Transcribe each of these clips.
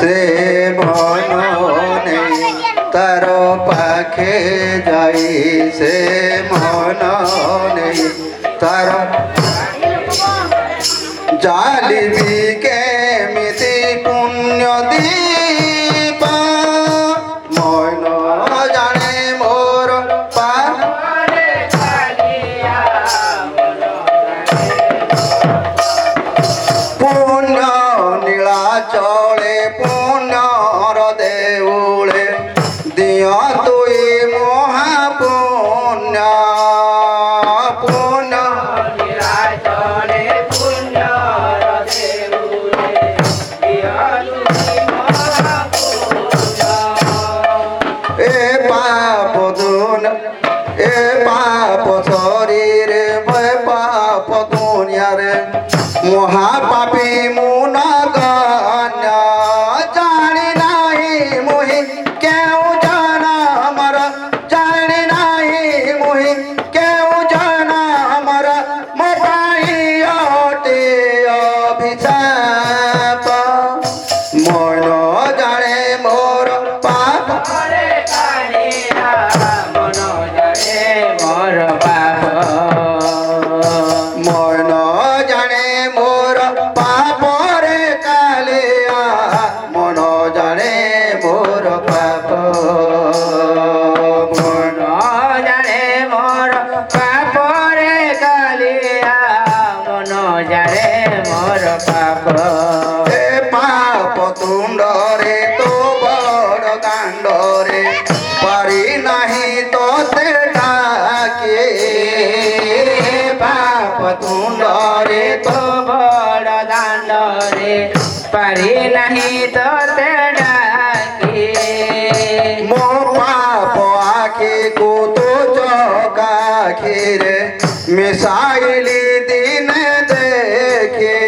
से मन नहीं तार पाखे जाई से मन नहीं तार जालिबी के मिति पुण्य दीप मन जाने मोर पा पुण्य नीला चले पुण्यर देउले दिया तुई महापुण्य पुण्य ए पाप शरीर पाप दुनिया रे महापापी मुना गण्य जानी नहीं मुहि क्यों जाना हमारा जानी नहीं मुहि क्यों जाना हमारा मोबाइल अटे अभिशाप मन जाने मोर पाप मन जाने मोर पाप रे कालिया मन जाने मोर पाप मन जाने मोर पाप रे कालिया मन जाने मोर पाप ए पाप तुंड रे तो बड़ कांड रे पारी नहीं तो ते डाके पाप तुंड रे तो बड़ दांड रे पारी नहीं तो तेरा की मो पाप आखी को तो चौका खीरे मिसाइली दिन देखे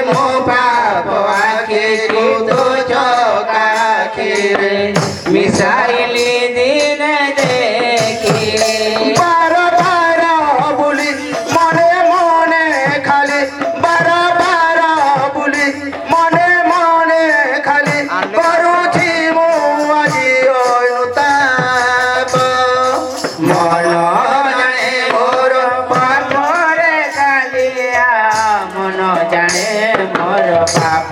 मो पाप आखी को तो चौका खीरे मिसाइली दिन देखी बार बार बुली मने मने खाली बार बार बुली मने मने खाली करुछि मो আজি অনুতাপ मन जाने मोर पाप रे कालिया मन जाने मोर पाप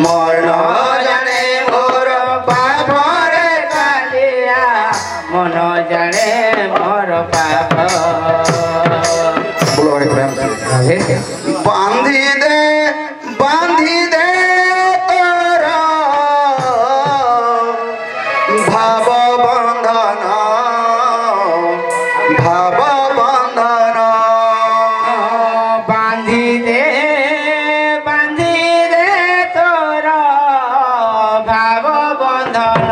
मन जाने मोर पाप रे कालिया मन जाने मोर पाप बोलो हरे प्रेम से बांधी दे तोरा भाव बंधन बांधी दे तोर भाव बंधन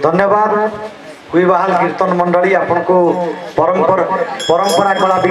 धन्यवाद। कुईबाहाल कीर्तन मंडली आपन को परंपरा कला